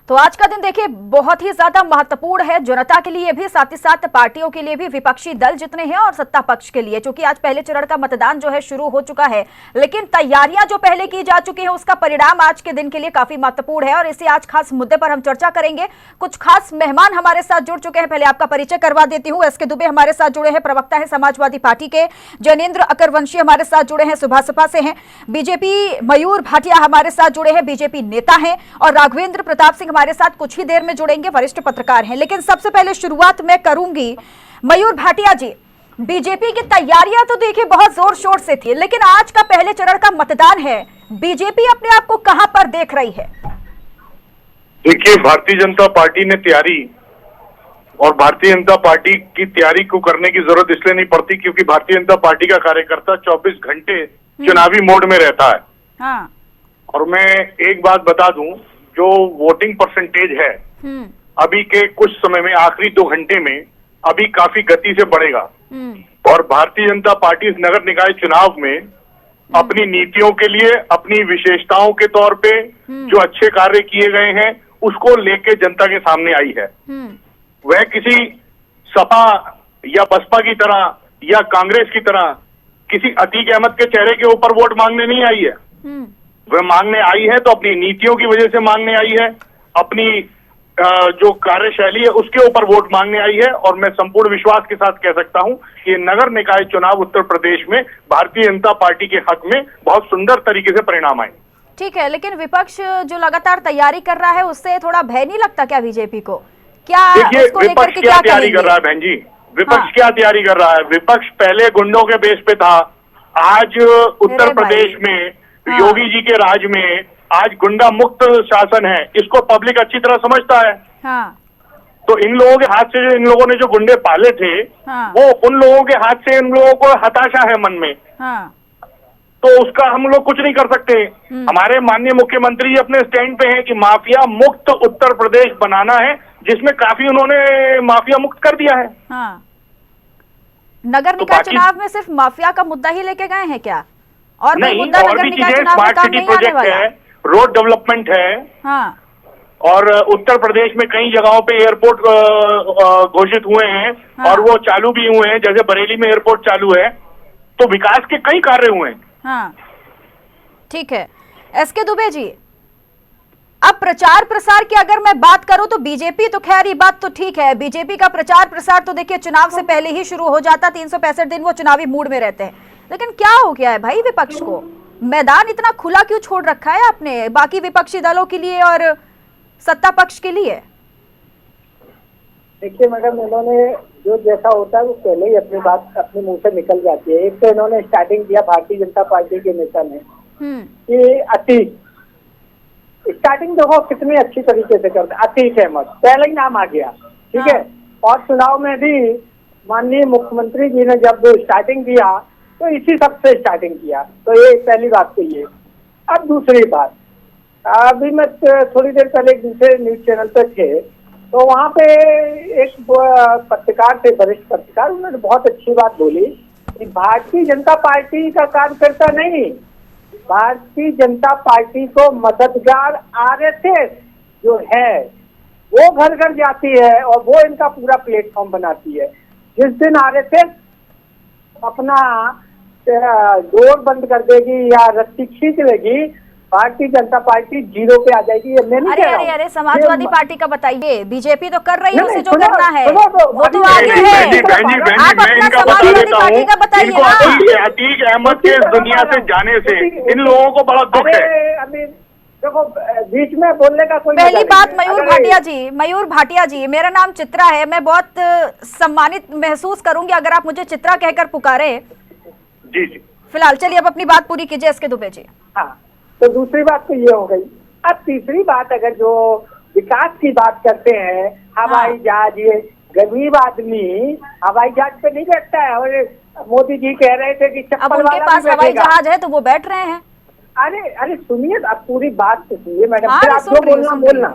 तो आज का दिन देखिए बहुत ही ज्यादा महत्वपूर्ण है जनता के लिए भी, साथ ही साथ पार्टियों के लिए भी, विपक्षी दल जितने हैं और सत्ता पक्ष के लिए, क्योंकि आज पहले चरण का मतदान जो है शुरू हो चुका है। लेकिन तैयारियां जो पहले की जा चुकी हैं उसका परिणाम आज के दिन के लिए काफी महत्वपूर्ण है और इसी आज खास मुद्दे पर हम चर्चा करेंगे। कुछ खास मेहमान हमारे साथ जुड़ चुके हैं, पहले आपका परिचय करवा देती हूँ। एसके दुबे हमारे साथ जुड़े हैं, प्रवक्ता है समाजवादी पार्टी के। जैनेन्द्र अकरवंशी हमारे साथ जुड़े हैं, सुभासपा से हैं। बीजेपी मयूर भाटिया हमारे साथ जुड़े हैं, बीजेपी नेता हैं। और राघवेंद्र प्रताप सिंह हमारे साथ कुछ ही देर में जुड़ेंगे, वरिष्ठ पत्रकार हैं। लेकिन सबसे पहले शुरुआत मैं करूंगी मयूर भाटिया जी। बीजेपी की तैयारियां तो देखिए बहुत जोर शोर से थी, लेकिन आज का पहले चरण का मतदान है, बीजेपी अपने आप को कहां पर देख रही है? देखिए, भारतीय जनता पार्टी ने तैयारी, और भारतीय जनता पार्टी की तैयारी को करने की जरूरत इसलिए नहीं पड़ती क्योंकि भारतीय जनता पार्टी का कार्यकर्ता 24 घंटे चुनावी मोड में रहता है। हाँ। और मैं एक बात बता दूं, जो वोटिंग परसेंटेज है अभी के कुछ समय में, आखिरी 2 घंटे में अभी काफी गति से बढ़ेगा। और भारतीय जनता पार्टी इस नगर निकाय चुनाव में अपनी नीतियों के लिए, अपनी विशेषताओं के तौर पे जो अच्छे कार्य किए गए हैं उसको लेके जनता के सामने आई है। वह किसी सपा या बसपा की तरह या कांग्रेस की तरह किसी अतीक अहमद के चेहरे के ऊपर वोट मांगने नहीं आई है। वह मांगने आई है तो अपनी नीतियों की वजह से मांगने आई है, अपनी जो कार्यशैली है उसके ऊपर वोट मांगने आई है। और मैं संपूर्ण विश्वास के साथ कह सकता हूं कि नगर निकाय चुनाव उत्तर प्रदेश में भारतीय जनता पार्टी के हक में बहुत सुंदर तरीके से परिणाम आए। ठीक है, लेकिन विपक्ष जो लगातार तैयारी कर रहा है उससे थोड़ा भय नहीं लगता क्या बीजेपी को? क्या देखिए, विपक्ष क्या तैयारी कर रहा है बहन जी? विपक्ष क्या तैयारी कर रहा है? विपक्ष पहले गुंडों के बेस पे था, आज उत्तर प्रदेश में योगी जी के राज में आज गुंडा मुक्त शासन है, इसको पब्लिक अच्छी तरह समझता है। तो इन लोगों के हाथ से इन लोगों ने जो गुंडे पाले थे, वो उन लोगों के हाथ से इन लोगों को हताशा है मन में। तो उसका हम लोग कुछ नहीं कर सकते। हमारे माननीय मुख्यमंत्री जी अपने स्टैंड पे हैं कि माफिया मुक्त उत्तर प्रदेश बनाना है, जिसमें काफी उन्होंने माफिया मुक्त कर दिया है। नगर निकाय चुनाव में सिर्फ माफिया का मुद्दा ही लेके गए हैं क्या? और नहीं, मुद्दा और नगर भी निकाय चीजें, चुनाव में स्मार्ट काम सिटी नहीं आने प्रोजेक्ट वाला है, रोड डेवलपमेंट है। और उत्तर प्रदेश में कई जगहों पे एयरपोर्ट घोषित हुए हैं और वो चालू भी हुए हैं, जैसे बरेली में एयरपोर्ट चालू है। तो विकास के कई कार्य हुए हैं। ठीक है। एसके दुबे जी, अब प्रचार प्रसार की अगर मैं बात करूं तो बीजेपी तो खैर ये बात तो ठीक है, बीजेपी का प्रचार प्रसार तो देखिए चुनाव से पहले ही शुरू हो जाता, 365 दिन वो चुनावी मूड में रहते हैं। लेकिन क्या हो गया है भाई विपक्ष को? मैदान इतना खुला क्यों छोड़ रखा है आपने बाकी विपक्षी दलों के लिए और सत्ता पक्ष के लिए? देखिए मैडम, इन्होंने जो जैसा होता है वो पहले ही अपनी बात अपने मुंह से निकल जाती है। एक तो इन्होंने स्टार्टिंग किया भारतीय जनता पार्टी के नेता ने कि अतीक, स्टार्टिंग देखो कितनी अच्छी तरीके से करते, अतीक अहमद पहले ही नाम आ गया, ठीक है। और चुनाव में भी माननीय मुख्यमंत्री जी ने जब स्टार्टिंग किया तो इसी सब से स्टार्टिंग किया। तो ये पहली बात तो ये। अब दूसरी बात, अभी मैं थोड़ी देर पहले एक दूसरे न्यूज चैनल पे थे, तो वहाँ पे एक पत्रकार थे, वरिष्ठ पत्रकार, उन्होंने बहुत अच्छी बात बोली कि भारतीय जनता पार्टी का कार्यकर्ता नहीं, भारतीय जनता पार्टी को मददगार आरएसएस जो है वो घर घर जाती है और वो इनका पूरा प्लेटफॉर्म बनाती है। जिस दिन आरएसएस अपना डोर बंद कर देगी या रस्सी खींच लेगी, भारतीय जनता पार्टी जीरो पे आ जाएगी। ये मैं नहीं कह रहा हूं। अरे समाजवादी पार्टी का बताइए, बीजेपी तो कर रही है उसे जो करना है वो तो आगे है। आप अपना समाजवादी पार्टी का बताइए ना। अतीक अहमद के दुनिया से जाने से इन लोगों को बड़ा दुख है। अभी देखो, बीच में बोलने का कोई पहली बात मयूर भाटिया जी, मेरा नाम चित्रा है, मैं बहुत सम्मानित महसूस करूंगी अगर आप मुझे चित्रा कहकर पुकारे। जी जी। फिलहाल चलिए अब अपनी बात पूरी कीजिए एसके दुबे जी। हाँ, तो दूसरी बात तो ये हो गई। अब तीसरी बात, अगर जो विकास की बात करते हैं, हवाई जहाज, ये गरीब आदमी हवाई जहाज पे नहीं बैठता है। और मोदी जी कह रहे थे कि अब उनके पास हवाई जहाज है तो वो बैठ रहे हैं। अरे सुनिए, आप पूरी बात तो सुनिए मैडम, फिर आप जो बोलना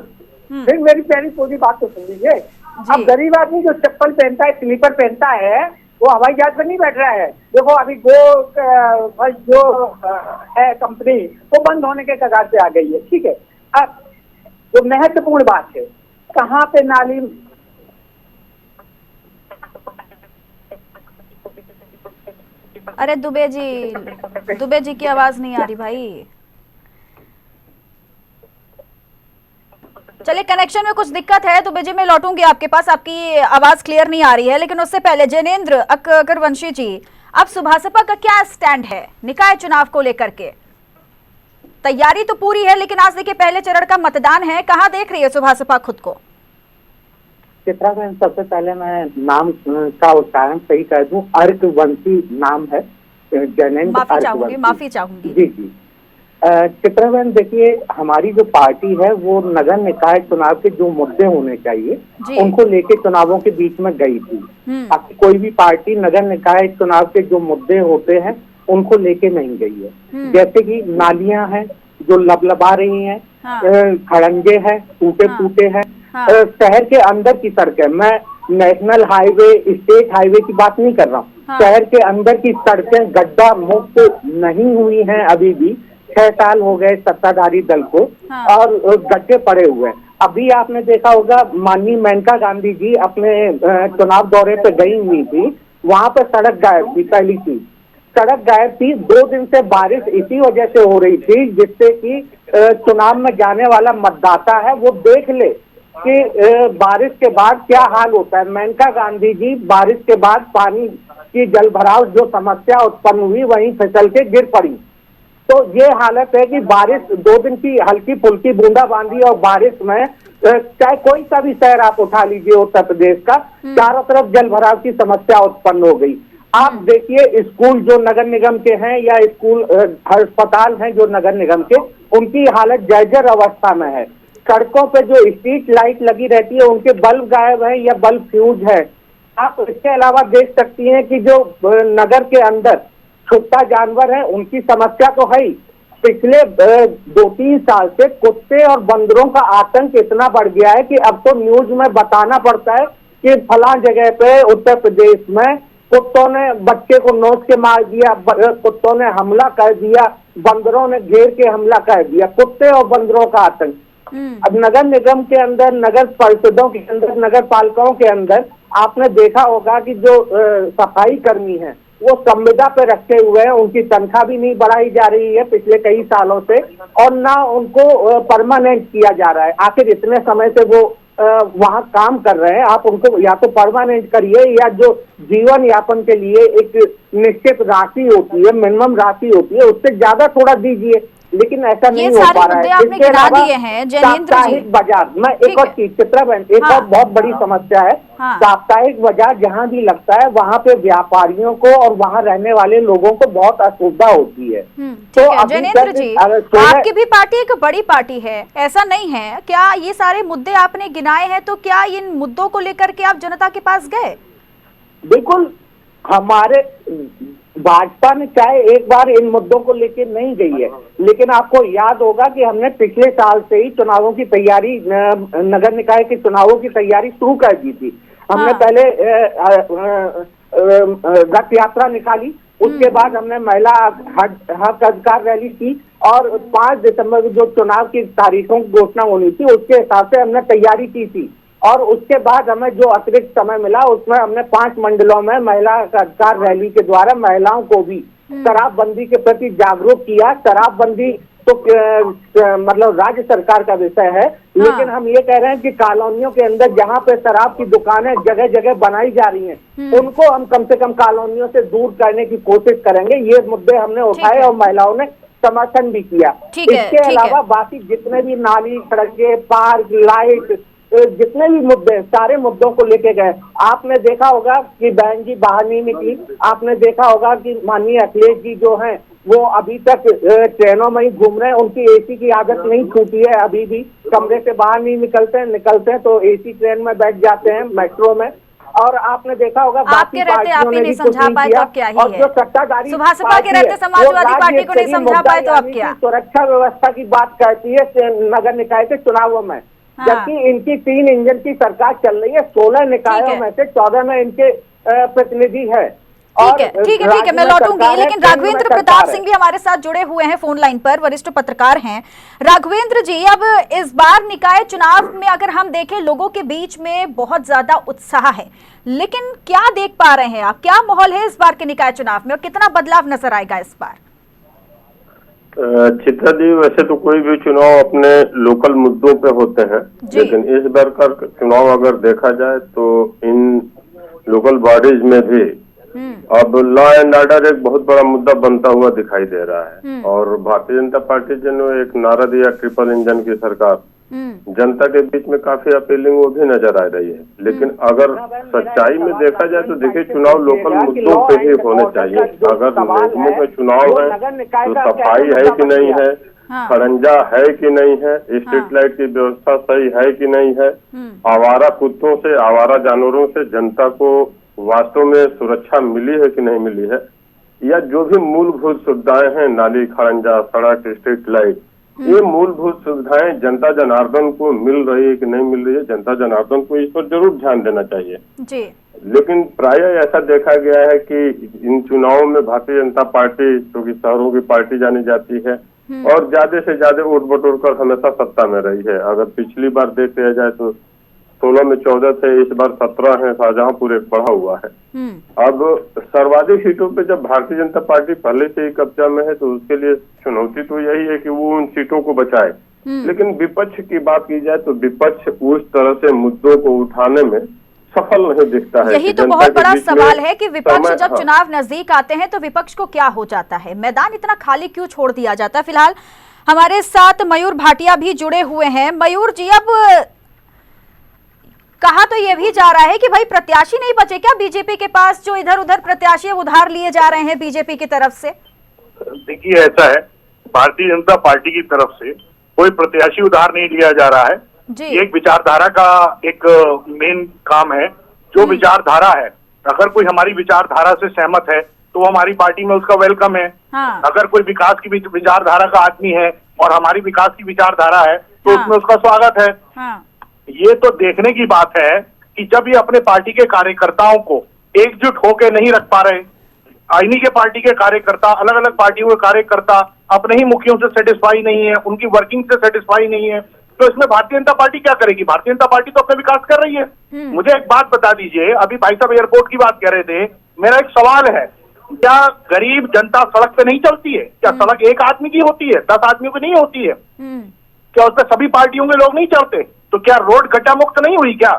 फिर मेरी पहली पूरी बात तो सुन लीजिए। अब गरीब आदमी जो चप्पल पहनता है, स्लीपर पहनता है, वो हवाई जहाज पर नहीं बैठ रहा है। देखो अभी जो है कंपनी, वो बंद होने के कगार पे आ गई है, ठीक है। अब वो महत्वपूर्ण बात है। कहाँ पे नाली, अरे दुबे जी की आवाज नहीं आ रही भाई। चलिए, कनेक्शन में कुछ दिक्कत है, दुबे जी मैं लौटूंगी आपके पास, आपकी आवाज क्लियर नहीं आ रही है। लेकिन उससे पहले जैनेंद्र अकरवंशी जी, अब सुभासपा का क्या स्टैंड है निकाय चुनाव को लेकर के? तैयारी तो पूरी है, लेकिन आज देखिए पहले चरण का मतदान है, कहाँ देख रही है सुभासपा खुद को? चित्रा बहन, सबसे पहले मैं नाम का उच्चारण सही कर दूं, अर्कवंशी नाम है, जैनेंद्र। माफी चाहूंगी। जी जी। चित्रा बहन, देखिए हमारी जो पार्टी है वो नगर निकाय चुनाव के जो मुद्दे होने चाहिए उनको लेके चुनावों के बीच में गई थी। बाकी कोई भी पार्टी नगर निकाय चुनाव के जो मुद्दे होते हैं उनको लेके नहीं गई है। जैसे कि नालियां हैं जो लबलबा रही हैं, खड़ंजे हैं, टूटे फूटे हैं, शहर के अंदर की सड़कें, मैं नेशनल हाईवे, स्टेट हाईवे की बात नहीं कर रहा हूँ, शहर के अंदर की सड़कें गड्ढा मुक्त नहीं हुई हैं अभी भी। 6 साल हो गए सत्ताधारी दल को और गड्ढे पड़े हुए हैं। अभी आपने देखा होगा माननीय मेनका गांधी जी अपने चुनाव दौरे पे गई हुई थी, वहां पर सड़क गायब थी। पहली चीज, सड़क गायब थी। 2 दिन से बारिश इसी वजह से हो रही थी जिससे कि चुनाव में जाने वाला मतदाता है वो देख ले कि बारिश के बाद क्या हाल होता है। मेनका गांधी जी बारिश के बाद पानी की जल भराव जो समस्या उत्पन्न हुई वहीं फिसल के गिर पड़ी। तो ये हालत है कि बारिश 2 दिन की हल्की फुल्की बूंदाबांदी और बारिश में चाहे कोई सा भी शहर आप उठा लीजिए उत्तर प्रदेश का, चारों तरफ जल भराव की समस्या उत्पन्न हो गई। आप देखिए स्कूल जो नगर निगम के हैं या स्कूल अस्पताल हैं जो नगर निगम के, उनकी हालत जर्जर अवस्था में है। सड़कों पे जो स्ट्रीट लाइट लगी रहती है उनके बल्ब गायब है या बल्ब फ्यूज है। आप इसके अलावा देख सकती हैं कि जो नगर के अंदर छुट्टा जानवर है उनकी समस्या तो है ही। पिछले 2-3 साल से कुत्ते और बंदरों का आतंक इतना बढ़ गया है कि अब तो न्यूज में बताना पड़ता है कि फलां जगह पे उत्तर प्रदेश में कुत्तों ने बच्चे को नोच के मार दिया, कुत्तों ने हमला कर दिया, बंदरों ने घेर के हमला कर दिया। कुत्ते और बंदरों का आतंक। अब नगर निगम के अंदर, नगर परिषदों के अंदर, नगर पालिकाओं के अंदर आपने देखा होगा कि जो सफाई कर्मी हैं वो संविदा पे रखे हुए हैं, उनकी तनख्वाह भी नहीं बढ़ाई जा रही है पिछले कई सालों से, और ना उनको परमानेंट किया जा रहा है। आखिर इतने समय से वो वहाँ काम कर रहे हैं, आप उनको या तो परमानेंट करिए या जो जीवन यापन के लिए एक निश्चित राशि होती है, मिनिमम राशि होती है, उससे ज्यादा थोड़ा दीजिए। लेकिन ऐसा नहीं हो पा रहा है। इसके अलावा साप्ताहिक बाजार, मैं एक और चीज चित्रा बहन, एक और बहुत बड़ी समस्या है। साप्ताहिक बाजार जहाँ भी लगता है वहाँ पे व्यापारियों को और वहाँ रहने वाले लोगों को बहुत असुविधा होती है। तो जैनेंद्र जी, आपकी भी पार्टी एक बड़ी पार्टी है, ऐसा नहीं है क्या? ये सारे मुद्दे आपने गिनाए हैं, तो क्या इन मुद्दों को लेकर के आप जनता के पास गए? बिल्कुल, हमारे भाजपा ने चाहे एक बार इन मुद्दों को लेकर नहीं गई है, लेकिन आपको याद होगा कि हमने पिछले साल से ही चुनावों की तैयारी, नगर निकाय के चुनावों की तैयारी शुरू कर दी थी। हमने पहले रथ यात्रा निकाली, उसके बाद हमने महिला हक अधिकार रैली की और 5 दिसंबर जो चुनाव की तारीखों की घोषणा होनी थी उसके हिसाब से हमने तैयारी की थी। और उसके बाद हमें जो अतिरिक्त समय मिला उसमें हमने 5 मंडलों में महिला अधिकार रैली के द्वारा महिलाओं को भी शराबबंदी के प्रति जागरूक किया। शराबबंदी तो मतलब राज्य सरकार का विषय है, लेकिन हम ये कह रहे हैं कि कॉलोनियों के अंदर जहाँ पे शराब की दुकानें जगह जगह बनाई जा रही हैं उनको हम कम से कम कॉलोनियों से दूर करने की कोशिश करेंगे। ये मुद्दे हमने उठाए और महिलाओं ने समर्थन भी किया। इसके अलावा बाकी जितने भी नाली, सड़कें, पार्क, लाइट, जितने भी मुद्दे, सारे मुद्दों को लेके गए। आपने देखा होगा कि बहन जी बाहर नहीं निकली। आपने देखा होगा कि माननीय अखिलेश जी जो हैं वो अभी तक ट्रेनों में ही घूम रहे हैं, उनकी एसी की आदत नहीं छूटी है, अभी भी कमरे से बाहर नहीं निकलते हैं तो एसी ट्रेन में बैठ जाते हैं, मेट्रो में। और आपने देखा होगा आपके रहते आप ही नहीं समझा पाए तो अब क्या ही है? सुभासपा के रहते समाजवादी पार्टी को नहीं समझा पाए तो अब क्या? सुरक्षा व्यवस्था की बात करती है नगर निकाय के चुनावों में, जबकि इनकी 3 इंजन की सरकार चल रही है। 16 निकायों में से 14 में इनके प्रतिनिधि है। ठीक है, मैं लौटूंगी, लेकिन राघवेंद्र प्रताप सिंह भी हमारे साथ जुड़े हुए हैं फोन लाइन पर, वरिष्ठ पत्रकार हैं। राघवेंद्र जी, अब इस बार निकाय चुनाव में अगर हम देखें, लोगों के बीच में बहुत ज्यादा उत्साह है, लेकिन क्या देख पा रहे हैं आप, क्या माहौल है इस बार के निकाय चुनाव में और कितना बदलाव नजर आएगा इस बार? चित्रा जी, वैसे तो कोई भी चुनाव अपने लोकल मुद्दों पे होते हैं, लेकिन इस बार का चुनाव अगर देखा जाए तो इन लोकल बॉडीज में भी अब लॉ एंड ऑर्डर एक बहुत बड़ा मुद्दा बनता हुआ दिखाई दे रहा है। और भारतीय जनता पार्टी ने एक नारा दिया ट्रिपल इंजन की सरकार, जनता के बीच में काफी अपीलिंग वो भी नजर आ रही है। लेकिन अगर सच्चाई में देखा जाए तो देखिए, चुनाव लोकल मुद्दों पे ही होने चाहिए। अगर निगमों में चुनाव है तो सफाई है कि नहीं है, खड़ंजा है कि नहीं है, स्ट्रीट लाइट की व्यवस्था सही है कि नहीं है, आवारा कुत्तों से, आवारा जानवरों से जनता को वास्तव में सुरक्षा मिली है कि नहीं मिली है, या जो भी मूलभूत सुविधाएं हैं, नाली, खड़ंजा, सड़क, स्ट्रीट लाइट, ये मूलभूत सुविधाएं जनता जनार्दन को मिल रही है कि नहीं मिल रही है। जनता जनार्दन को इस पर जरूर ध्यान देना चाहिए जी। लेकिन प्रायः ऐसा देखा गया है कि इन चुनावों में भारतीय जनता पार्टी, जो कि शहरों की पार्टी जानी जाती है, और ज्यादा से ज्यादा वोट बटोर कर हमेशा सत्ता में रही है। अगर पिछली बार देख लिया जाए तो 16 में 14 थे, इस बार 17 है, शाहजहांपुर एक बढ़ा हुआ है। अब सर्वाधिक सीटों पे जब भारतीय जनता पार्टी पहले से ही कब्जा में है तो उसके लिए चुनौती तो यही है कि वो उन सीटों को बचाए। लेकिन विपक्ष की बात की जाए तो विपक्ष उस तरह से मुद्दों को उठाने में सफल नहीं दिखता है। यही तो बहुत बड़ा सवाल है कि विपक्ष जब चुनाव नजदीक आते हैं तो विपक्ष को क्या हो जाता है, मैदान इतना खाली क्यों छोड़ दिया जाता है। फिलहाल हमारे साथ मयूर भाटिया भी जुड़े हुए हैं। मयूर जी, अब कहा तो ये भी जा रहा है कि भाई प्रत्याशी नहीं बचे क्या बीजेपी के पास, जो इधर उधर प्रत्याशी उधार लिए जा रहे हैं बीजेपी की तरफ से? देखिए, ऐसा है, भारतीय जनता पार्टी की तरफ से कोई प्रत्याशी उधार नहीं लिया जा रहा है जी। एक विचारधारा का एक मेन काम है। जो विचारधारा है, अगर कोई हमारी विचारधारा से सहमत है तो हमारी पार्टी में उसका वेलकम है। अगर कोई विकास की विचारधारा का आदमी है और हमारी विकास की विचारधारा है तो उसमें उसका स्वागत है। ये तो देखने की बात है कि जब ये अपने पार्टी के कार्यकर्ताओं को एकजुट होकर नहीं रख पा रहे, इन्हीं के पार्टी के कार्यकर्ता, अलग अलग पार्टियों के कार्यकर्ता अपने ही मुखियों से सेटिस्फाई नहीं है, उनकी वर्किंग से सेटिस्फाई नहीं है, तो इसमें भारतीय जनता पार्टी क्या करेगी? भारतीय जनता पार्टी तो अपना विकास कर रही है। मुझे एक बात बता दीजिए, अभी भाई साहब एयरपोर्ट की बात कर रहे थे, मेरा एक सवाल है, क्या गरीब जनता सड़क पे नहीं चलती है? क्या सड़क एक आदमी की होती है, 10 आदमियों की नहीं होती है? क्या उस पर सभी पार्टियों के लोग नहीं चलते? तो क्या रोड गड्ढा मुक्त नहीं हुई क्या?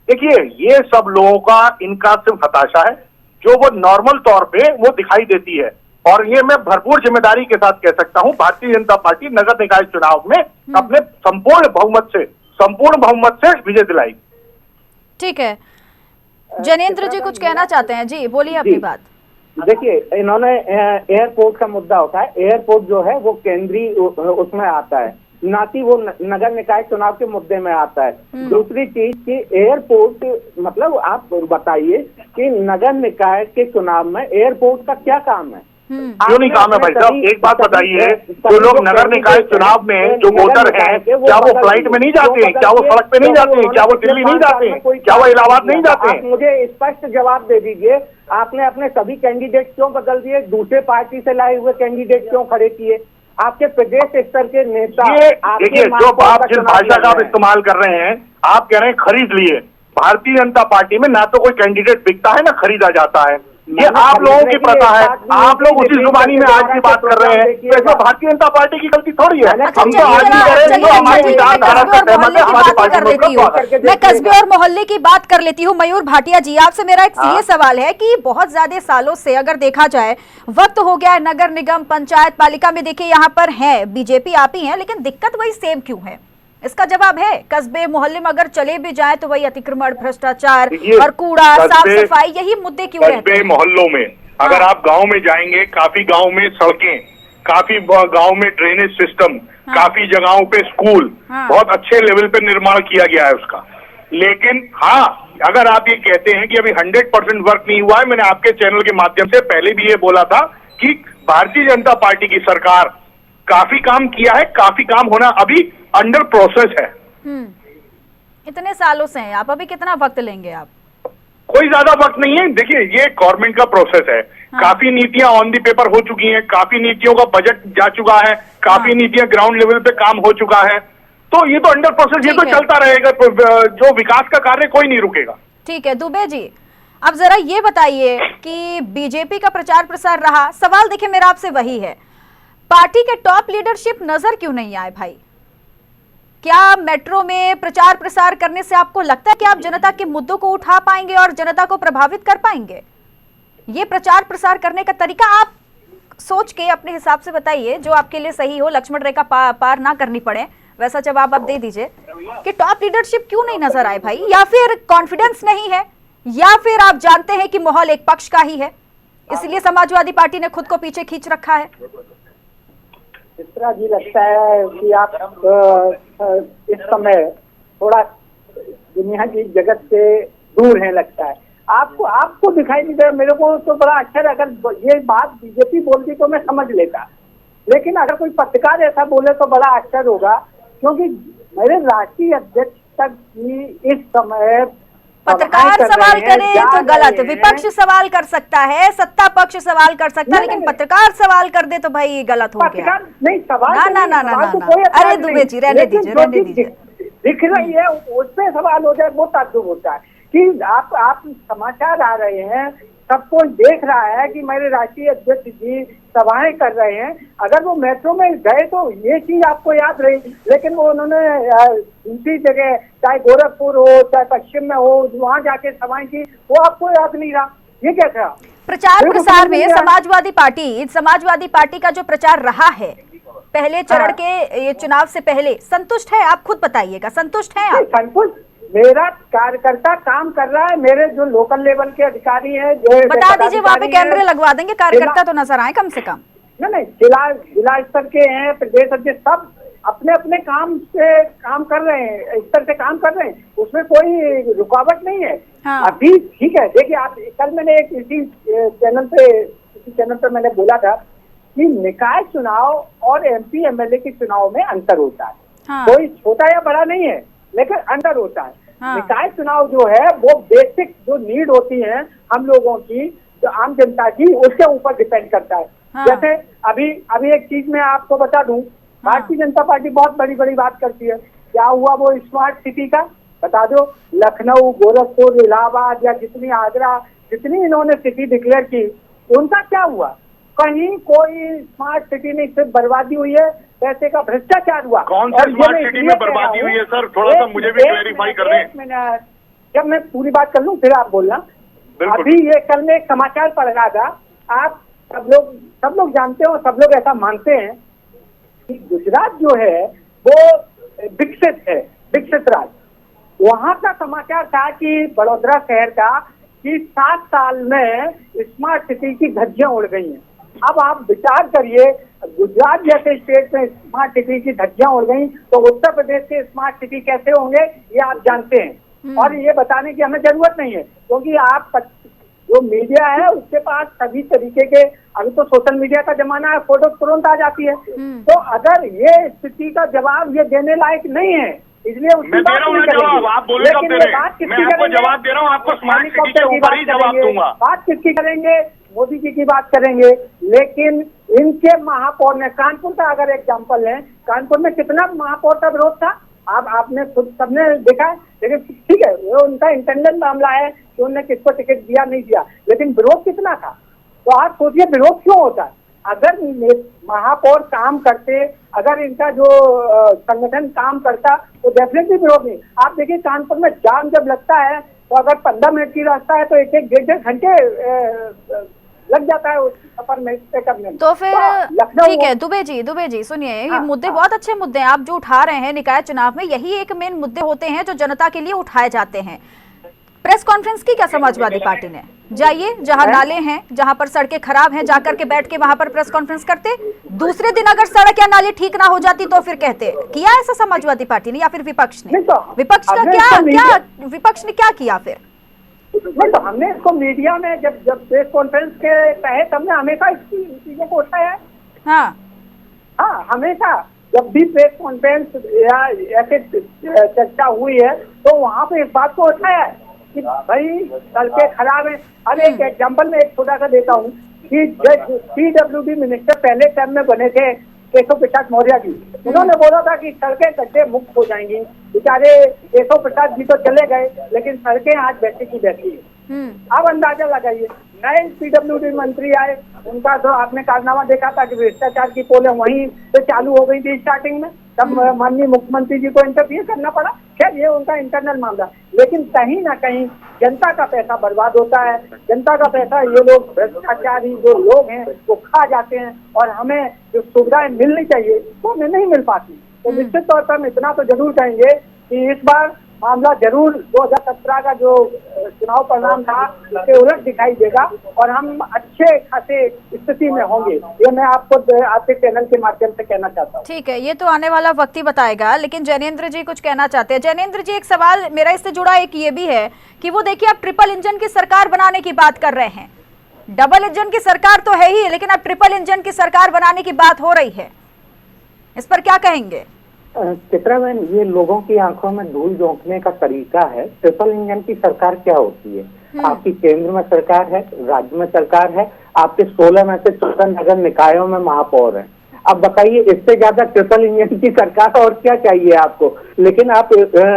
देखिए, ये सब लोगों का, इनका सिर्फ हताशा है जो वो नॉर्मल तौर पे वो दिखाई देती है। और ये मैं भरपूर जिम्मेदारी के साथ कह सकता हूं, भारतीय जनता पार्टी नगर निकाय चुनाव में अपने संपूर्ण बहुमत से विजय दिलाई। ठीक है, जनेंद्र जी कुछ कहना चाहते हैं? जी बोलिए अपनी बात। देखिए, इन्होंने एयरपोर्ट का मुद्दा होता है, एयरपोर्ट जो है वो केंद्रीय उसमें आता है, ना कि वो नगर निकाय चुनाव के मुद्दे में आता है। दूसरी चीज कि एयरपोर्ट, मतलब आप बताइए कि नगर निकाय के चुनाव में एयरपोर्ट का क्या काम है? क्यों नहीं काम है भाई साहब? एक बात बताइए, जो लोग नगर निकाय चुनाव में जो वोटर हैं, क्या वो फ्लाइट में नहीं जाते हैं? क्या वो सड़क पे नहीं जाते हैं? क्या वो दिल्ली नहीं जाते हैं? क्या वो इलाहाबाद नहीं जाते हैं? मुझे स्पष्ट जवाब दे दीजिए, आपने अपने सभी कैंडिडेट क्यों बदल दिए? दूसरे पार्टी से लाए हुए कैंडिडेट क्यों खड़े किए? आपके प्रदेश स्तर के नेता, देखिए, जो आप जिस भाषा का आप इस्तेमाल कर रहे हैं, आप कह रहे हैं खरीद लिए। भारतीय जनता पार्टी में ना तो कोई कैंडिडेट बिकता है ना खरीदा जाता है, ये आप लोगों की प्रथा है। आप लोग उसी जुबानी में आज की बात कर रहे हैं, तो इसमें भारतीय जनता पार्टी की गलती थोड़ी है। हम तो आज ही करें जो हमारी विचारधारा से सहमत है, हमारी पार्टी में। मैं कस्बे और मोहल्ले की बात कर लेती हूँ। मयूर भाटिया जी, आपसे मेरा एक ये सवाल है कि बहुत ज्यादा सालों से अगर देखा जाए, वक्त हो गया है, नगर निगम, पंचायत, पालिका में देखिए यहाँ पर है बीजेपी आप ही है, लेकिन दिक्कत वही सेम क्यों है? इसका जवाब है, कस्बे मोहल्ले में अगर चले भी जाए तो वही अतिक्रमण, भ्रष्टाचार और कूड़ा, साफ सफाई, यही मुद्दे क्यों रहते हैं? कस्बे मोहल्लों में अगर आप गांव में जाएंगे, काफी गांव में सड़कें, काफी गांव में ड्रेनेज सिस्टम, काफी जगहों पे स्कूल, बहुत अच्छे लेवल पे निर्माण किया गया है उसका। लेकिन हाँ, अगर आप ये कहते हैं कि अभी 100% वर्क नहीं हुआ है, मैंने आपके चैनल के माध्यम से पहले भी ये बोला था कि भारतीय जनता पार्टी की सरकार काफी काम किया है, काफी काम होना अभी अंडर प्रोसेस है। इतने सालों से हैं आप, अभी कितना वक्त लेंगे आप? कोई ज्यादा वक्त नहीं है। देखिए, ये गवर्नमेंट का प्रोसेस है। काफी नीतियां ऑन दी पेपर हो चुकी हैं, काफी नीतियों का बजट जा चुका है, काफी नीतियां ग्राउंड लेवल पे काम हो चुका है। तो ये तो अंडर प्रोसेस, ये तो चलता रहेगा। जो विकास का कार्य कोई नहीं रुकेगा। ठीक है दुबे जी, अब जरा ये बताइए कि बीजेपी का प्रचार प्रसार रहा, सवाल देखिए मेरा आपसे वही है, पार्टी के टॉप लीडरशिप नजर क्यों नहीं आए भाई? क्या मेट्रो में प्रचार प्रसार करने से आपको लगता है कि आप जनता के मुद्दों को उठा पाएंगे और जनता को प्रभावित कर पाएंगे? ये प्रचार प्रसार करने का तरीका आप सोच के अपने हिसाब से बताइए, जो आपके लिए सही हो, लक्ष्मण रेखा पार ना करनी पड़े, वैसा जवाब आप दे दीजिए कि टॉप लीडरशिप क्यों नहीं नजर आए भाई? या फिर कॉन्फिडेंस नहीं है, या फिर आप जानते हैं कि माहौल एक पक्ष का ही है, इसलिए समाजवादी पार्टी ने खुद को पीछे खींच रखा है? इस तरह जी लगता है कि आप इस समय थोड़ा दुनिया की जगत से दूर है लगता है। आपको दिखाई नहीं दे। मेरे को तो बड़ा अच्छा है, अगर ये बात बीजेपी बोलती तो मैं समझ लेता, लेकिन अगर कोई पत्रकार ऐसा बोले तो बड़ा आश्चर्य होगा, क्योंकि मेरे राष्ट्रीय अध्यक्ष तक भी इस समय पत्रकार सवाल करे तो गलत, विपक्ष सवाल कर सकता है, सत्ता पक्ष सवाल कर सकता है, लेकिन पत्रकार सवाल कर दे तो भाई गलत हो गया। नहीं सवाल ना, अरे दुबे जी रहने दीजिए। दिख रही है उस पे सवाल हो जाए, वो ताज्जुब होता है कि आप समाचार आ रहे हैं, सब कोई देख रहा है कि मेरे राष्ट्रीय अध्यक्ष जी सभाएं कर रहे हैं। अगर वो मेट्रो में गए तो ये चीज आपको याद रही, लेकिन वो उन्होंने दूसरी जगह, चाहे गोरखपुर हो चाहे पश्चिम में हो, वहां जाके सभाएं की, वो आपको याद नहीं रहा। ये क्या था? प्रचार प्रसार में समाजवादी पार्टी का जो प्रचार रहा है पहले चरण के ये चुनाव से पहले, संतुष्ट है? आप खुद बताइएगा, संतुष्ट है आप? संतुष्ट, मेरा कार्यकर्ता काम कर रहा है, मेरे जो लोकल लेवल के अधिकारी हैं, जो बता दीजिए, वहाँ पे कैमरे लगवा देंगे, कार्यकर्ता तो नजर आए कम से कम। नहीं, जिला स्तर के हैं, प्रदेश अध्यक्ष, सब अपने अपने काम से काम कर रहे हैं, स्तर से काम कर रहे हैं, उसमें कोई रुकावट नहीं है। हाँ। अभी ठीक है, देखिए आप, कल मैंने एक किसी चैनल पे मैंने बोला था कि निकाय चुनाव और MP MLA के चुनाव में अंतर होता है। हाँ। कोई छोटा या बड़ा नहीं है, लेकिन अंतर होता है। हाँ। निकाय चुनाव जो है वो बेसिक जो नीड होती है हम लोगों की, जो आम जनता की, उसके ऊपर डिपेंड करता है। हाँ। जैसे अभी एक चीज मैं आपको बता दूं, भारतीय जनता पार्टी बहुत बड़ी बात करती है। क्या हुआ वो स्मार्ट सिटी का? बता दो। लखनऊ, गोरखपुर, इलाहाबाद या जितनी आगरा, जितनी इन्होंने सिटी डिक्लेयर की, उनका क्या हुआ? कहीं कोई स्मार्ट सिटी नहीं, सिर्फ बर्बादी हुई है, पैसे का भ्रष्टाचार हुआ। कौन सा स्मार्ट सिटी में बर्बादी हुई है सर? थोड़ा सा मुझे भी क्लैरिफाई कर दें। एक मिनट, जब मैं पूरी बात कर लूं फिर आप बोलना। अभी ये कल में एक समाचार पढ़ रहा था, आप सब लोग जानते हो, सब लोग ऐसा मानते हैं कि गुजरात जो है वो विकसित राज्य। वहां का समाचार था कि बड़ौदा शहर का कि 7 साल में स्मार्ट सिटी की धज्जियां उड़ गई हैं। अब आप विचार करिए, गुजरात जैसे स्टेट में स्मार्ट सिटी की धज्जियां उड़ गई, तो उत्तर प्रदेश के स्मार्ट सिटी कैसे होंगे ये आप जानते हैं। और ये बताने की हमें जरूरत नहीं है, क्योंकि आप जो मीडिया है उसके पास सभी तरीके के, अभी तो सोशल मीडिया का जमाना है, फोटो तुरंत आ जाती है। तो अगर ये स्थिति का जवाब ये देने लायक नहीं है, इसलिए मैं दे रहा हूँ जवाब, आप बोले कब दे रहे हैं? मैं आपको जवाब दे रहा हूँ, आपको स्मार्ट सिटी के ऊपर ही जवाब दूंगा। बात किसकी करेंगे? मोदी जी की बात करेंगे, लेकिन इनके महापौर ने, कानपुर का अगर एग्जाम्पल है, कानपुर में कितना महापौर का विरोध था, आपने खुद सबने देखा है। लेकिन ठीक है, वो उनका इंटरनल मामला है कि उन्होंने किसको टिकट दिया नहीं दिया, लेकिन विरोध कितना था? तो आप सोचिए विरोध क्यों होता है? अगर महापौर काम करते, अगर इनका जो संगठन काम करता, तो डेफिनेटली विरोध नहीं। आप देखिए कानपुर में जाम जब लगता है, तो अगर 15 मिनट की रास्ता है तो 1-1 घंटे लग जाता है उस सफर में करने में। तो फिर ठीक है दुबे जी सुनिए, ये मुद्दे बहुत अच्छे मुद्दे हैं आप जो उठा रहे हैं निकाय चुनाव में, यही एक मेन मुद्दे होते हैं जो जनता के लिए उठाए जाते हैं। प्रेस कॉन्फ्रेंस की क्या समाजवादी पार्टी ने? जाइए जहां नाले हैं, जहां पर सड़कें खराब हैं, जाकर के बैठ के वहां पर प्रेस कॉन्फ्रेंस करते। दूसरे दिन अगर सड़क या नाली ठीक ना हो जाती तो फिर कहते। किया ऐसा समाजवादी पार्टी ने या फिर विपक्ष ने? विपक्ष ने क्या किया फिर? नहीं तो हमने इसको मीडिया में जब प्रेस कॉन्फ्रेंस के तहत हमने हमेशा इस चीजों को उठाया है। हाँ, हमेशा जब भी प्रेस कॉन्फ्रेंस या ऐसे चर्चा हुई है तो वहाँ पे इस बात को उठाया है कि भाई सड़कें खराब है। अब एक एग्जाम्पल में एक छोटा सा देता हूँ कि PWD मिनिस्टर पहले टर्म में बने थे केशव प्रसाद मौर्य जी, उन्होंने बोला था कि सड़कें गड्ढे मुक्त हो जाएंगी। बेचारे केशव प्रसाद जी तो चले गए, लेकिन सड़कें आज वैसी की वैसी है। अब अंदाजा लगाइए, नए PWD मंत्री आए, उनका तो आपने कारनामा देखा था कि भ्रष्टाचार की पोलें वहीं से चालू हो गई थी स्टार्टिंग में, तब माननीय मुख्यमंत्री जी को इंटरव्यू करना पड़ा। खैर ये उनका इंटरनल मामला, लेकिन कहीं ना कहीं जनता का पैसा बर्बाद होता है। जनता का पैसा ये लोग भ्रष्टाचारी जो लोग हैं वो खा जाते हैं, और हमें जो सुविधाएं मिलनी चाहिए वो हमें नहीं मिल पाती। तो निश्चित तौर पर हम इतना तो जरूर कहेंगे कि इस बार मामला जरूर 2017 का जो चुनाव परिणाम था उसके उलट दिखाई देगा, और हम अच्छे खासे स्थिति में होंगे। ये मैं आपको आपके चैनल के माध्यम से कहना चाहता हूँ। ठीक है, ये तो आने वाला वक्त ही बताएगा, लेकिन जैनेंद्र जी कुछ कहना चाहते हैं। जैनेंद्र जी, एक सवाल मेरा इससे जुड़ा एक ये भी है कि वो देखिए आप ट्रिपल इंजन की सरकार बनाने की बात कर रहे हैं। डबल इंजन की सरकार तो है ही, लेकिन अब ट्रिपल इंजन की सरकार बनाने की बात हो रही है, इस पर क्या कहेंगे? चित्रा बहन, ये लोगों की आंखों में धूल झोंकने का तरीका है। ट्रिपल इंजन की सरकार क्या होती है? आपकी केंद्र में सरकार है, राज्य में सरकार है, आपके 16 में से 14 नगर निकायों में महापौर है। अब बताइए, इससे ज्यादा ट्रिपल इंजन की सरकार और क्या चाहिए आपको? लेकिन आप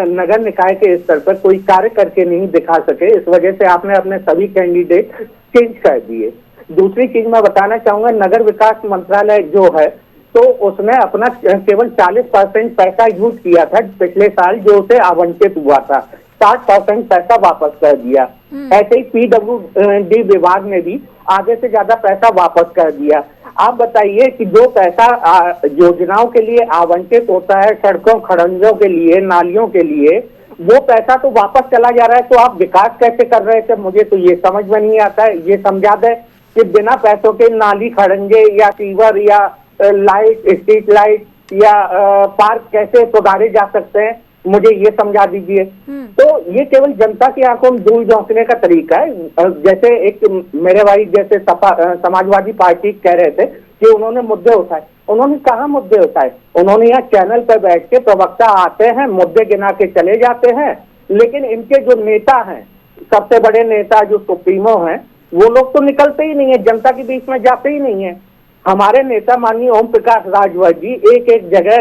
नगर निकाय के स्तर पर कोई कार्य करके नहीं दिखा सके, इस वजह से आपने अपने सभी कैंडिडेट चेंज कर दिए। दूसरी चीज मैं बताना चाहूंगा, नगर विकास मंत्रालय जो है तो उसने अपना केवल 40% पैसा यूज किया था पिछले साल, जो उसे आवंटित हुआ था। 60% पैसा वापस कर दिया। ऐसे ही PWD विभाग ने भी आधे से ज्यादा पैसा वापस कर दिया। आप बताइए कि जो पैसा योजनाओं के लिए आवंटित होता है, सड़कों खड़ंजों के लिए, नालियों के लिए, वो पैसा तो वापस चला जा रहा है। तो आप विकास कैसे कर रहे थे? मुझे तो ये समझ में नहीं आता है। ये समझा दे कि बिना पैसों के नाली खड़ंजे या सीवर या लाइट, स्ट्रीट लाइट या पार्क कैसे सुधारे जा सकते हैं, मुझे ये समझा दीजिए। तो ये केवल जनता की आंखों में धूल झोंकने का तरीका है। जैसे एक मेरे भाई जैसे समाजवादी पार्टी कह रहे थे कि उन्होंने मुद्दे उठाए, उन्होंने कहाँ मुद्दे उठाए? उन्होंने यहाँ चैनल पर बैठ के प्रवक्ता आते हैं, मुद्दे गिना के चले जाते हैं, लेकिन इनके जो नेता हैं, सबसे बड़े नेता जो सुप्रीमो हैं, वो लोग तो निकलते ही नहीं है, जनता के बीच में जाते ही नहीं है। हमारे नेता माननीय ओम प्रकाश राजभर जी एक एक जगह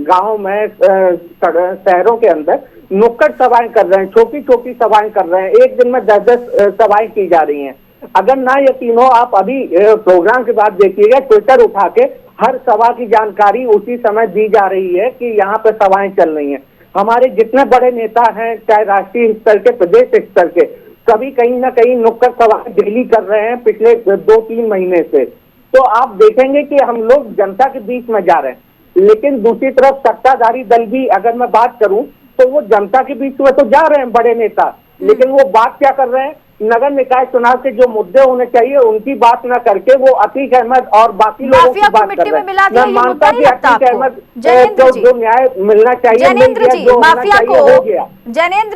गांव में, शहरों के अंदर नुक्कड़ सभाएं कर रहे हैं, छोटी छोटी सभाएं कर रहे हैं। एक दिन में 10-10 सभाएं की जा रही हैं। अगर ना यकीन हो, आप अभी प्रोग्राम के बाद देखिएगा, ट्विटर उठा के हर सभा की जानकारी उसी समय दी जा रही है कि यहाँ पे सभाएं चल रही हैं। हमारे जितने बड़े नेता हैं, चाहे राष्ट्रीय स्तर के, प्रदेश स्तर के, सभी कहीं ना कहीं नुक्कड़ सभाएं डेली कर रहे हैं पिछले 2-3 महीने से। तो आप देखेंगे कि हम लोग जनता के बीच में जा रहे हैं, लेकिन दूसरी तरफ सत्ताधारी दल भी, अगर मैं बात करूं तो वो जनता के बीच में तो जा रहे हैं बड़े नेता, लेकिन वो बात क्या कर रहे हैं? नगर निकाय चुनाव के जो मुद्दे होने चाहिए उनकी बात न करके वो अतीक अहमद और बाकी लोगों की बात कर रहे हैं। मैं मानता कि अतीक अहमद जो न्याय मिलना चाहिए, जैनेंद्र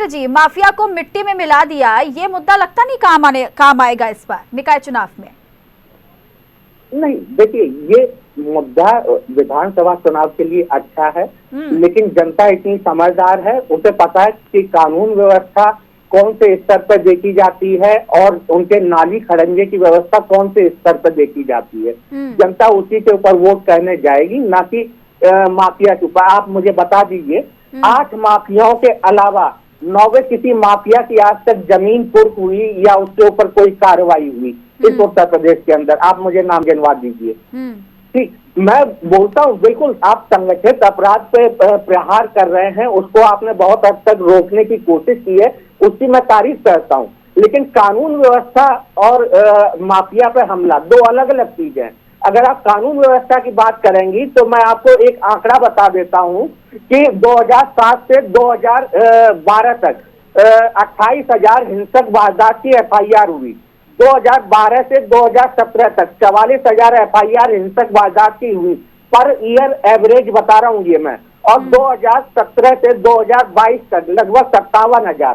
जी, माफिया को मिट्टी में मिला दिया, ये मुद्दा लगता नहीं काम आएगा इस बार निकाय चुनाव में? नहीं, देखिए, ये मुद्दा विधानसभा चुनाव के लिए अच्छा है, लेकिन जनता इतनी समझदार है, उसे पता है कि कानून व्यवस्था कौन से स्तर पर देखी जाती है और उनके नाली खड़ंजे की व्यवस्था कौन से स्तर पर देखी जाती है। जनता उसी के ऊपर वोट करने जाएगी, ना कि माफिया के ऊपर। आप मुझे बता दीजिए, 8 माफियाओं के अलावा 9वें किसी माफिया की आज तक जमीन कुर्क हुई या उसके ऊपर कोई कार्रवाई हुई इस उत्तर प्रदेश के अंदर? आप मुझे नाम गिनवा दीजिए। ठीक, मैं बोलता हूँ, बिल्कुल आप संगठित अपराध पे प्रहार कर रहे हैं, उसको आपने बहुत हद तक रोकने की कोशिश की है, उसकी मैं तारीफ करता हूँ, लेकिन कानून व्यवस्था और माफिया पे हमला 2 अलग अलग चीजें हैं। अगर आप कानून व्यवस्था की बात करेंगी तो मैं आपको एक आंकड़ा बता देता हूँ कि 2007 से 2012 तक 28,000 हिंसक वारदात की FIR हुई। 2012 से 2017 तक 44,000 FIR हिंसक वारदात की हुई, पर ईयर एवरेज बता रहा हूँ ये मैं। और 2017 से 2022 तक लगभग 57,000,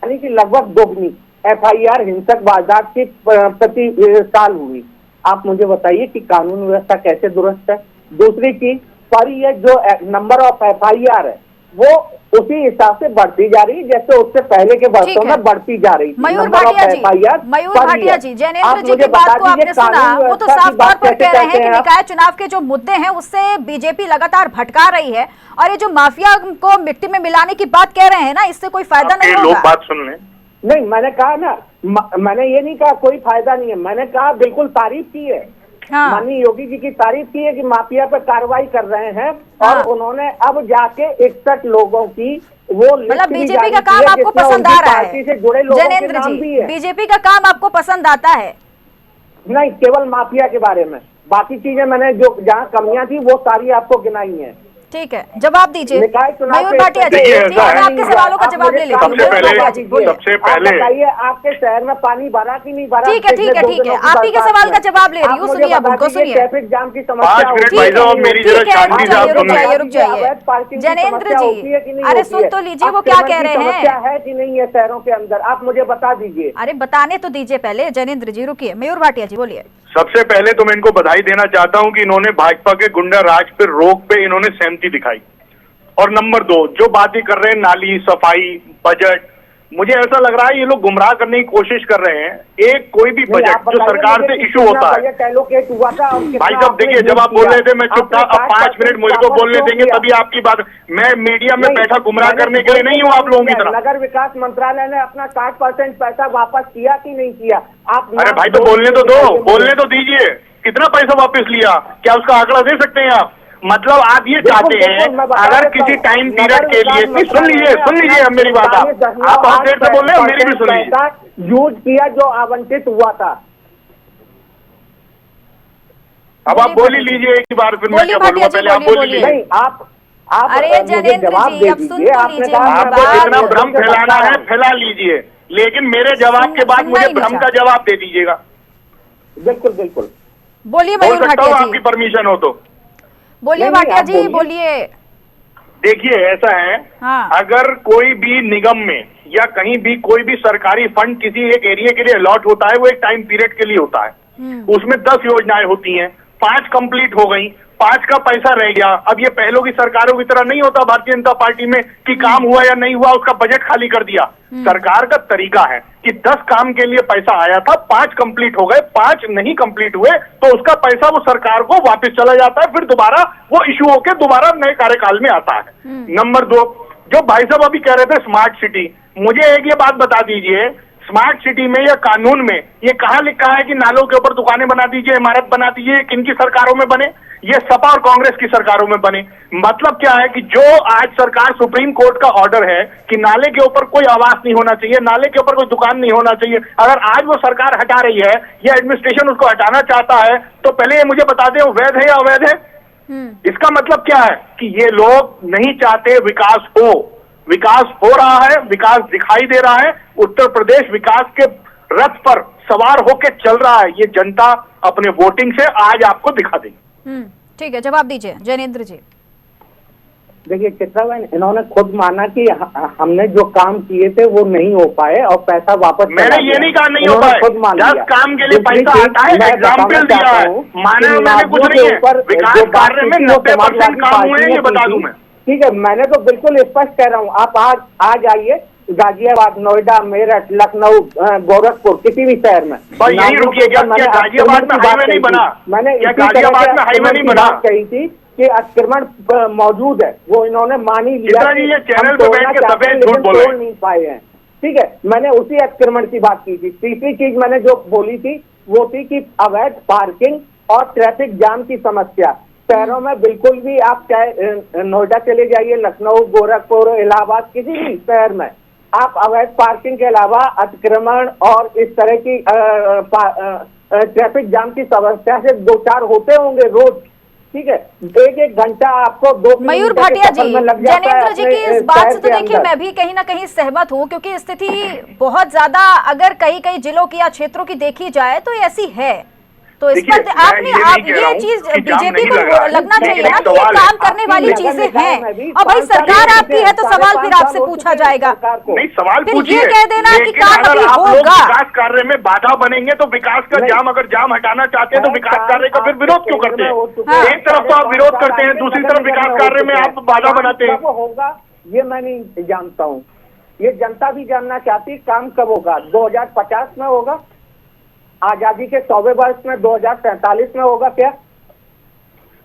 यानी कि लगभग दोगुनी FIR हिंसक वारदात की प्रति साल हुई। आप मुझे बताइए कि कानून व्यवस्था कैसे दुरुस्त है? दूसरी चीज, पर ये जो नंबर ऑफ FIR है वो उसी हिसाब से बढ़ती जा रही है जैसे उससे पहले के वर्षों में बढ़ती जा रही थी। मयूर भाटिया जी, जैनेंद्र जी की बात को आपने सुना, वो तो साफ तौर पर कह रहे हैं कि निकाय चुनाव के जो मुद्दे हैं उससे बीजेपी लगातार भटका रही है, और ये जो माफिया को मिट्टी में मिलाने की बात कह रहे हैं ना, इससे कोई फायदा नहीं होगा। लोग बात सुन लें। नहीं, मैंने कहा ना, मैंने ये नहीं कहा कोई फायदा नहीं है, मैंने कहा बिल्कुल तारीफ की है। हाँ। माननीय योगी जी की तारीफ की है कि माफिया पर कार्रवाई कर रहे हैं। हाँ। और उन्होंने अब जाके 61 लोगों की वो मतलब बीजेपी का काम आपको पसंद आ रहा है से जुड़े लोगों के नाम जी, भी है। बीजेपी का काम आपको पसंद आता है? नहीं, केवल माफिया के बारे में, बाकी चीजें मैंने जो जहाँ कमियां थी वो सारी आपको गिनाई है। ठीक है, जवाब दीजिए मयूर भाटिया जी, आपके सवालों का जवाब ले लेते हैं। सबसे पहले बताइए, आपके शहर में पानी भरा कि नहीं भरा? ठीक है, आप ही के सवाल का जवाब ले रही हूँ, सुनिए अब उनको, सुनिए। ट्रैफिक जाम की समस्या रुक जाइए जैनेंद्र जी, अरे सुन तो लीजिए वो क्या कह रहे हैं। समस्या है कि नहीं है शहरों के अंदर, आप मुझे बता दीजिए। अरे बताने तो दीजिए पहले जैनेंद्र जी, रुकिए। मयूर भाटिया जी बोलिए। सबसे पहले तो मैं इनको बधाई देना चाहता हूं कि इन्होंने भाजपा के गुंडा राज पे रोक पे इन्होंने सहमति दिखाई। और नंबर 2, जो बातें कर रहे हैं नाली, सफाई, बजट, मुझे ऐसा लग रहा है ये लोग गुमराह करने की कोशिश कर रहे हैं। एक कोई भी बजट जो सरकार से इशू होता है, भाई साहब देखिए, जब आप बोल रहे थे मैं चुप था, अब 5 मिनट मुझे को बोलने देंगे तभी आपकी बात। मैं मीडिया में बैठा गुमराह करने के लिए नहीं हूँ आप लोगों की तरह। नगर विकास मंत्रालय ने अपना 60% पैसा वापस किया कि नहीं किया? आप अरे भाई तो बोलने तो दो, बोलने तो दीजिए। कितना पैसा वापस लिया, क्या उसका आंकड़ा दे सकते हैं आप? मतलब आप ये चाहते हैं अगर किसी टाइम पीरियड के लिए, सुन लीजिए अब मेरी बात, आप बहुत देर से बोल रहे हैं, मेरी भी सुन लीजिए। यूज किया जो आवंटित हुआ था। अब आप बोल ही लीजिए एक बार, फिर मैं क्या बोलूंगा, पहले आप बोल लीजिए। नहीं, आप अरे जैनेंद्र जी अब सुन तो लीजिए। आपको जितना भ्रम फैलाना है फैला लीजिए, लेकिन मेरे जवाब के बाद मुझे भ्रम का जवाब दे दीजिएगा। बिल्कुल बिल्कुल, बोलिए मयूर भाटिया जी, आपकी परमिशन हो तो बोलिए। भाटिया जी बोलिए। देखिए ऐसा है, हाँ। अगर कोई भी निगम में या कहीं भी कोई भी सरकारी फंड किसी एक एरिया के लिए अलॉट होता है, वो एक टाइम पीरियड के लिए होता है। उसमें 10 योजनाएं होती हैं, 5 कंप्लीट हो गई, 5 का पैसा रह गया। अब ये पहलों की सरकारों की तरह नहीं होता भारतीय जनता पार्टी में कि काम हुआ या नहीं हुआ उसका बजट खाली कर दिया। सरकार का तरीका है कि 10 काम के लिए पैसा आया था, 5 कंप्लीट हो गए, 5 नहीं कंप्लीट हुए तो उसका पैसा वो सरकार को वापस चला जाता है, फिर दोबारा वो इशू होकर दोबारा नए कार्यकाल में आता है। नंबर 2, जो भाई साहब अभी कह रहे थे स्मार्ट सिटी, मुझे एक ये बात बता दीजिए, स्मार्ट सिटी में या कानून में ये कहाँ लिखा है कि नालों के ऊपर दुकानें बना दीजिए, इमारत बना दीजिए? किनकी सरकारों में बने? ये सपा और कांग्रेस की सरकारों में बने। मतलब क्या है कि जो आज सरकार सुप्रीम कोर्ट का ऑर्डर है कि नाले के ऊपर कोई आवास नहीं होना चाहिए, नाले के ऊपर कोई दुकान नहीं होना चाहिए, अगर आज वो सरकार हटा रही है या एडमिनिस्ट्रेशन उसको हटाना चाहता है तो पहले ये मुझे बता दें वो वैध है या अवैध है? इसका मतलब क्या है कि ये लोग नहीं चाहते विकास हो। विकास हो रहा है, विकास दिखाई दे रहा है, उत्तर प्रदेश विकास के रथ पर सवार होकर चल रहा है। ये जनता अपने वोटिंग से आज आपको दिखा देगी। ठीक है, जवाब दीजिए जैनेंद्र जी। देखिए चित्रा बहन, इन्होंने खुद माना कि हमने जो काम किए थे वो नहीं हो पाए और पैसा वापस। मैंने ये नहीं कहा नहीं हो पाए, खुद मान लिया। 10 काम के लिए पैसा आता है, एग्जाम्पल दिया है, माना मैंने कुछ नहीं है। विकास कार्य में 90% काम हुए हैं, ये बता दूं मैं। ठीक है, मैंने तो बिल्कुल स्पष्ट कह रहा हूँ। आप आज आइए गाजियाबाद, नोएडा, मेरठ, लखनऊ, गोरखपुर, किसी भी शहर में। यही रुकिए, क्या गाजियाबाद में हाईवे नहीं बना? मैंने गाजियाबाद में हाईवे नहीं बना कही थी कि अतिक्रमण मौजूद है, वो इन्होंने मान ही लिया। ये चैनल पे बैठ के सफेद झूठ बोल रहे हैं। नहीं पाए हैं। ठीक है, मैंने उसी अतिक्रमण की बात की थी। तीसरी चीज मैंने जो बोली थी वो थी कि अवैध पार्किंग और ट्रैफिक जाम की समस्या शहरों में बिल्कुल भी, आप चाहे नोएडा चले जाइए, लखनऊ, गोरखपुर, इलाहाबाद, किसी भी शहर में आप अवैध पार्किंग के अलावा अतिक्रमण और इस तरह की ट्रैफिक जाम की समस्या से 2-4 होते होंगे रोज। ठीक है, 1-1 घंटा आपको 2 मयूर भाटिया जी, जैनेंद्र जी की इस बात से तो देखिए मैं भी कहीं ना कहीं सहमत हूँ, क्योंकि स्थिति बहुत ज्यादा अगर कई जिलों की या क्षेत्रों की देखी जाए तो ऐसी है। तो इस पर आप ये चीज बीजेपी को लगना चाहिए ना कि ये काम करने वाली चीजें हैं, और भाई सरकार आपकी है तो सवाल फिर आपसे पूछा जाएगा। नहीं, सवाल फिर ये कह देना कि काम अभी होगा। विकास कार्य में बाधा बनेंगे तो विकास का जाम, अगर जाम हटाना चाहते हैं तो विकास कार्य का फिर विरोध क्यों करते हैं? एक तरफ तो आप विरोध करते हैं, दूसरी तरफ विकास कार्य में आप बाधा बनाते हैं। ये मैं नहीं जानता हूँ। ये जनता भी जानना चाहती है काम कब होगा, 2050 में होगा, आजादी के 100वें वर्ष में, 2047 में होगा क्या?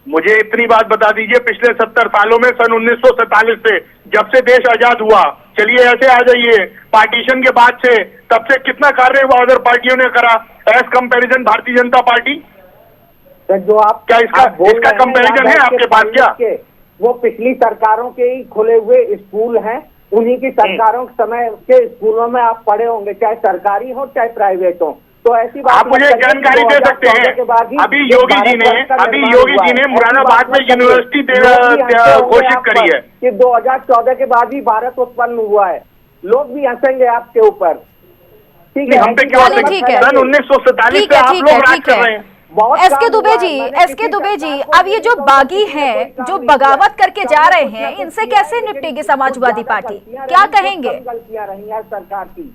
मुझे इतनी बात बता दीजिए, पिछले 70 सालों में सन 1947 से जब से देश आजाद हुआ, चलिए ऐसे आ जाइए, पार्टीशन के बाद से तब से कितना कार्य हुआ अदर पार्टियों ने करा as comparison Bharatiya Janata party? तो जो आप क्या इसका कंपैरिजन है आपके पास क्या? वो पिछली सरकारों के ही खुले हुए स्कूल हैं, उन्हीं की सरकारों के समय के स्कूलों में आप पढ़े होंगे, चाहे सरकारी हो चाहे प्राइवेट हो। तो ऐसी बात आप मुझे जानकारी दे सकते हैं, अभी योगी जी ने मुरादाबाद में यूनिवर्सिटी घोषित करी है कि 2014 के बाद ही भारत उत्पन्न हुआ है। लोग भी हंसेंगे आपके ऊपर, ठीक है? हम पे क्यों हंसेंगे? सन 1947 से आप लोग राज कर रहे हैं। एसके दुबे जी, अब ये जो बागी हैं, जो बगावत करके जा रहे हैं, इनसे कैसे निपटेगी समाजवादी पार्टी? क्या कहेंगे? गलतियां रही हैं सरकार की।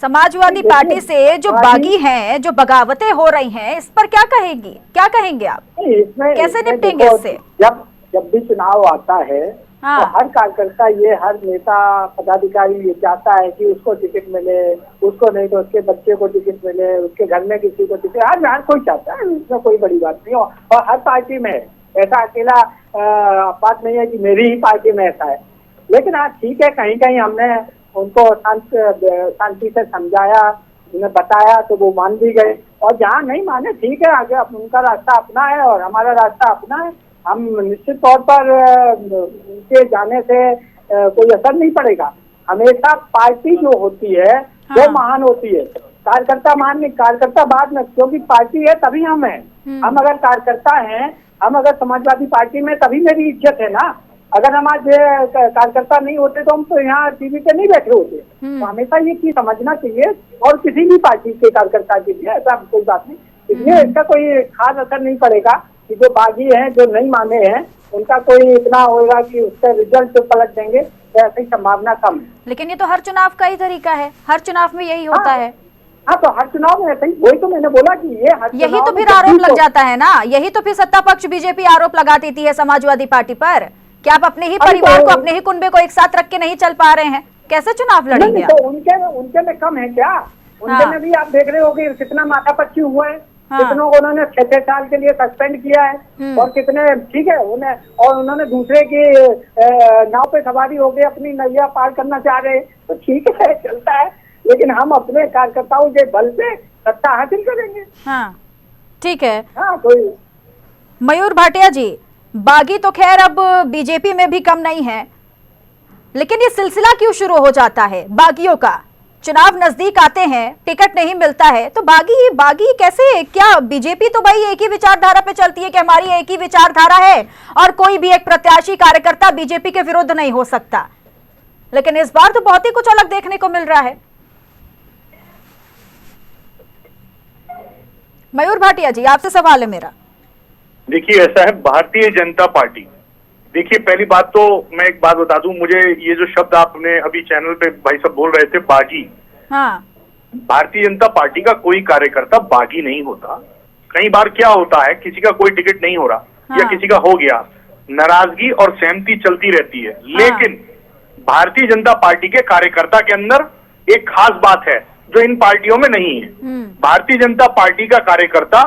समाजवादी पार्टी से जो बागी हैं, जो बगावतें हो रही हैं, इस पर क्या कहेंगे आप? कैसे निपटेंगे इससे? जब भी चुनाव आता है, हाँ। तो हर कार्यकर्ता, ये हर नेता पदाधिकारी ये चाहता है कि उसको टिकट मिले, उसको नहीं तो उसके बच्चे को टिकट मिले, उसके घर में किसी को टिकट, हर कोई चाहता है, इसमें कोई बड़ी बात नहीं। और हर पार्टी में ऐसा अकेला बात नहीं है कि मेरी ही पार्टी में ऐसा है। लेकिन आज ठीक है, कहीं कहीं हमने उनको शांति से समझाया, उन्हें बताया तो वो मान भी गए, और जहाँ नहीं माने ठीक है, आगे उनका रास्ता अपना है और हमारा रास्ता अपना है। हम निश्चित तौर पर उनके जाने से कोई असर नहीं पड़ेगा। हमेशा पार्टी जो होती है वो महान होती है, कार्यकर्ता महान नहीं, कार्यकर्ता बाद में, क्योंकि पार्टी है तभी हम हैं। हम अगर कार्यकर्ता हैं, हम अगर समाजवादी पार्टी में, तभी मेरी इज्जत है ना। अगर हम आज कार्यकर्ता नहीं होते तो हम तो यहाँ टीवी पे नहीं बैठे होते। तो हमेशा ये चीज समझना चाहिए, और किसी भी पार्टी के कार्यकर्ता के लिए ऐसा कोई बात नहीं, इसलिए इसका कोई खास असर नहीं पड़ेगा कि जो बागी हैं, जो नहीं माने हैं, उनका कोई इतना होगा कि उसका रिजल्ट पलट देंगे, ऐसी संभावना कम है। लेकिन ये तो हर चुनाव का ही तरीका है, हर चुनाव में यही होता है। हाँ, तो हर चुनाव में ऐसा ही, वही तो मैंने बोला कि ये हर यही तो फिर आरोप लग जाता है ना, यही तो फिर सत्ता पक्ष बीजेपी आरोप लगा देती है समाजवादी पार्टी पर कि आप अपने ही परिवार को, अपने ही कुनबे को एक साथ रख के नहीं चल पा रहे हैं, कैसे चुनाव लड़ेंगे? तो उनके में कम है क्या? उनके में भी आप देख रहे होंगे कितना माथापच्ची हुआ है, कितनों को उन्होंने 6 साल के लिए सस्पेंड किया है, और कितने, ठीक है, उन्होंने दूसरे की नाव पे सवारी हो गई, अपनी नैया पार करना चाह रहे, तो ठीक है, चलता है। लेकिन हम अपने कार्यकर्ताओं के बल पे सत्ता हासिल करेंगे। हाँ, ठीक है। हाँ, कोई मयूर भाटिया जी, बागी तो खैर अब बीजेपी में भी कम नहीं है, लेकिन ये सिलसिला क्यों शुरू हो जाता है बागियों का? चुनाव नजदीक आते हैं, टिकट नहीं मिलता है, तो बागी कैसे? क्या बीजेपी तो भाई एक ही विचारधारा पे चलती है कि हमारी एक ही विचारधारा है और कोई भी एक प्रत्याशी कार्यकर्ता बीजेपी के विरुद्ध नहीं हो सकता, लेकिन इस बार तो बहुत ही कुछ अलग देखने को मिल रहा है। मयूर भाटिया जी, आपसे सवाल है मेरा। देखिए, ऐसा है, भारतीय जनता पार्टी, देखिए पहली बात तो मैं एक बात बता दूं, मुझे ये जो शब्द आपने अभी चैनल पे भाई साहब बोल रहे थे, बागी, हाँ, भारतीय जनता पार्टी का कोई कार्यकर्ता बागी नहीं होता। कई बार क्या होता है, किसी का कोई टिकट नहीं हो रहा, हाँ, या किसी का हो गया, नाराजगी और सहमति चलती रहती है, हाँ, लेकिन भारतीय जनता पार्टी के कार्यकर्ता के अंदर एक खास बात है जो इन पार्टियों में नहीं है। भारतीय जनता पार्टी का कार्यकर्ता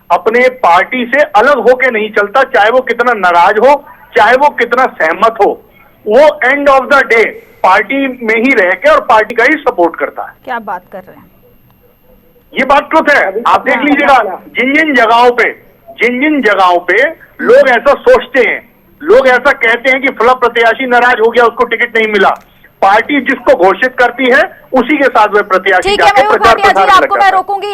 अपने पार्टी से अलग होके नहीं चलता, चाहे वो कितना नाराज हो, चाहे वो कितना सहमत हो, वो end of the day party में ही रह के और पार्टी का ही सपोर्ट करता है। क्या बात कर रहे हैं? ये बात ट्रुथ है, आप देख लीजिएगा, जिन जिन जगहों पे लोग ऐसा सोचते हैं, लोग ऐसा कहते हैं कि फला प्रत्याशी नाराज हो गया, उसको टिकट नहीं मिला, पार्टी जिसको घोषित करती है उसी के साथ वह प्रत्याशी ठीक है मयूर भाटिया जी, आपको मैं रोकूंगी।